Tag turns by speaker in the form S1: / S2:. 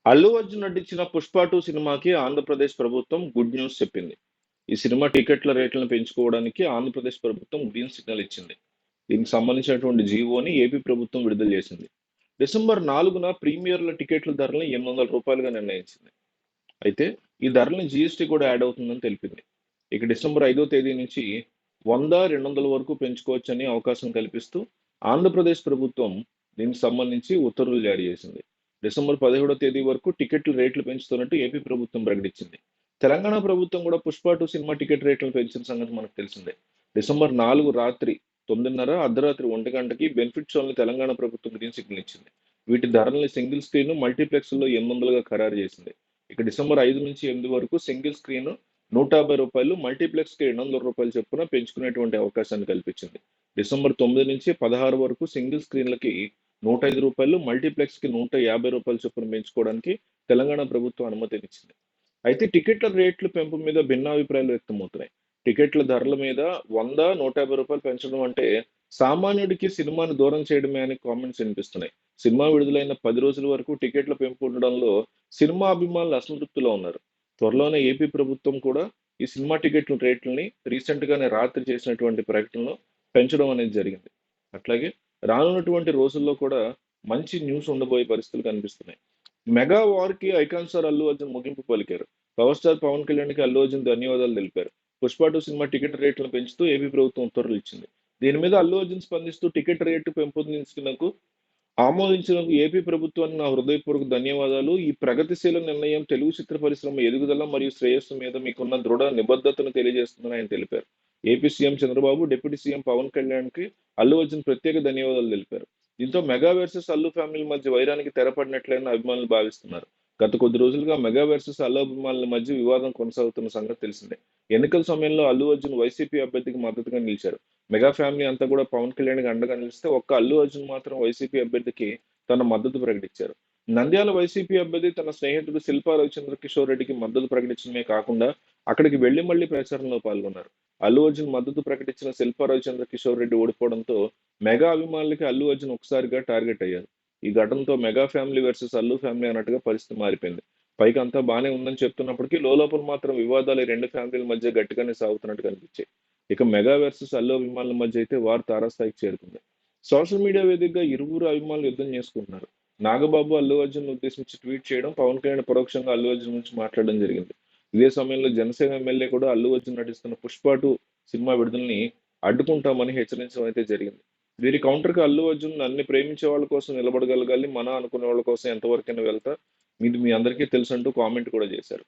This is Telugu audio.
S1: అల్లు అర్జున్ నటించిన 'పుష్ప 2' సినిమాకి ఆంధ్రప్రదేశ్ ప్రభుత్వం గుడ్ న్యూస్ చెప్పింది. ఈ సినిమా టికెట్ల రేట్లను పెంచుకోవడానికి ఆంధ్రప్రదేశ్ ప్రభుత్వం గ్రీన్ సిగ్నల్ ఇచ్చింది. దీనికి సంబంధించినటువంటి జీవోని ఏపీ ప్రభుత్వం విడుదల చేసింది. డిసెంబర్ 4న ప్రీమియర్ల టికెట్ల ధరలను రూ. 800గా నిర్ణయించింది. అయితే ఈ ధరలను జీఎస్టీ కూడా యాడ్ అవుతుందని తెలిపింది. ఇక డిసెంబర్ 5వ తేదీ నుంచి 100, 200 వరకు పెంచుకోవచ్చని అవకాశం కల్పిస్తూ ఆంధ్రప్రదేశ్ ప్రభుత్వం దీనికి సంబంధించి ఉత్తర్వులు జారీ చేసింది. డిసెంబర్ 17వ తేదీ వరకు టికెట్ల రేట్లు పెంచుతున్నట్టు ఏపీ ప్రభుత్వం ప్రకటించింది. తెలంగాణ ప్రభుత్వం కూడా 'పుష్ప 2' సినిమా టికెట్ రేట్లను పెంచిన సంగతి మనకు తెలిసిందే. డిసెంబర్ 4 రాత్రి 9:30 అర్ధరాత్రి 1 గంటకి బెనిఫిట్ షోలను తెలంగాణ ప్రభుత్వం గ్రీన్ సిగ్నల్ ఇచ్చింది. వీటి ధరల్ని సింగిల్ స్క్రీన్, మల్టీప్లెక్స్‌లో 800గా ఖరారు చేసింది. ఇక డిసెంబర్ 5 నుంచి 8 వరకు సింగిల్ స్క్రీన్ రూ. 150, మల్టీప్లెక్స్‌కి రూ. 200 చొప్పున పెంచుకునేటువంటి అవకాశాన్ని కల్పించింది. డిసెంబర్ 9 నుంచి 16 వరకు సింగిల్ స్క్రీన్‌లకి రూ. 105, మల్టీప్లెక్స్‌కి రూ. 150 చొప్పున పెంచుకోవడానికి తెలంగాణ ప్రభుత్వం అనుమతినిచ్చింది. అయితే టికెట్ల రేట్లు పెంపు మీద భిన్నాభిప్రాయాలు వ్యక్తమవుతున్నాయి. టికెట్ల ధరల మీద రూ. 100, రూ. 150 పెంచడం అంటే సామాన్యుడికి సినిమాను దూరం చేయడమే అని కామెంట్స్ వినిపిస్తున్నాయి. సినిమా విడుదలైన 10 రోజుల వరకు టికెట్ల పెంపు ఉండడంలో సినిమా అభిమానులు అసంతృప్తిలో ఉన్నారు. త్వరలోనే ఏపీ ప్రభుత్వం కూడా ఈ సినిమా టికెట్ల రేట్లని రీసెంట్‌గానే రాత్రి చేసినటువంటి ప్రకటనలో పెంచడం అనేది జరిగింది. అట్లాగే రానున్నటువంటి రోజుల్లో కూడా మంచి న్యూస్ ఉండబోయే పరిస్థితులు కనిపిస్తున్నాయి. మెగా వార్‌కి ఐకాన్ స్టార్ అల్లు అర్జున్ ముగింపు పలికారు. పవర్ స్టార్ పవన్ కళ్యాణ్‌కి అల్లు అర్జున్ ధన్యవాదాలు తెలిపారు. 'పుష్ప 2' సినిమా టికెట్ రేట్లను పెంచుతూ ఏపీ ప్రభుత్వం ఉత్తర్వులు ఇచ్చింది. దీని మీద అల్లు అర్జున్ స్పందిస్తూ టికెట్ రేటు ఆమోదించినందుకు ఏపీ ప్రభుత్వానికి నా హృదయపూర్వక ధన్యవాదాలు. ఈ ప్రగతిశీల నిర్ణయం తెలుగు చిత్ర పరిశ్రమ ఎదుగుదల మరియు శ్రేయస్సు మీద మీకున్న దృఢ నిబద్ధతను తెలియజేస్తుందని ఆయన తెలిపారు. AP CM Chandrababu, deputy CM Pawan కళ్యాణ్‌కి అల్లు అర్జున్ ప్రత్యేక ధన్యవాదాలు తెలిపారు. దీంతో మెగా వర్సెస్ అల్లు ఫ్యామిలీ మధ్య వైరానికి తెరపడినట్లేనని అభిమానులు భావిస్తున్నారు. గత కొద్ది రోజులుగా మెగా వర్సెస్ అల్లు అభిమానుల మధ్య వివాదం కొనసాగుతున్న సంగతి తెలిసిందే. ఎన్నికల సమయంలో అల్లు అర్జున్ వైసీపీ అభ్యర్థికి మద్దతుగా నిలిచారు. మెగా ఫ్యామిలీ అంతా కూడా పవన్ కళ్యాణ్‌కి అండగా నిలిస్తే ఒక్క అల్లు అర్జున్ మాత్రం వైసీపీ అభ్యర్థికి తన మద్దతు ప్రకటించారు. నంద్యాల వైసీపీ అభ్యర్థి తన స్నేహితుడు శిల్పా రవిచంద్ర కిషోర్ రెడ్డికి మద్దతు ప్రకటించడమే కాకుండా అక్కడికి వెళ్లి మళ్లీ ప్రచారంలో పాల్గొన్నారు. అల్లు అర్జున్ మద్దతు ప్రకటించిన శిల్పా రవిచంద్ర కిషోర్ రెడ్డి ఓడిపోవడంతో మెగా అభిమానులకి అల్లు అర్జున్ ఒకసారిగా టార్గెట్ అయ్యారు. ఈ ఘటనతో mega family versus Allu family అన్నట్టుగా పరిస్థితి మారిపోయింది. పైకి అంతా బానే ఉందని చెప్తున్నప్పటికీ లోలోపల మాత్రం వివాదాలు ఈ రెండు ఫ్యామిలీల మధ్య గట్టిగానే సాగుతున్నట్టు కనిపించాయి. ఇక మెగా వర్సెస్ అల్లు అభిమానుల మధ్య అయితే వార్ తారాస్థాయికి చేరుకుంది. సోషల్ మీడియా వేదికగా ఇరువురు అభిమానులు యుద్ధం చేసుకుంటున్నారు. నాగబాబు అల్లు అర్జున్ ఉద్దేశించి ట్వీట్ చేయడం, పవన్ కళ్యాణ్ పరోక్షంగా అల్లు అర్జున్ గురించి మాట్లాడడం జరిగింది. ఇదే సమయంలో జనసేన ఎమ్మెల్యే కూడా అల్లు అర్జున్ నటిస్తున్న 'పుష్ప 2' సినిమా విడుదలని అడ్డుకుంటామని హెచ్చరించడం అయితే జరిగింది. దీని కౌంటర్‌గా అల్లు అర్జున్ నన్ను ప్రేమించే వాళ్ళ కోసం నిలబడగలగాలి, మన అనుకునే వాళ్ళ కోసం ఎంతవరకైనా వెళ్తా. ఇది మీ అందరికీ తెలుసంటూ కామెంట్ కూడా చేశారు.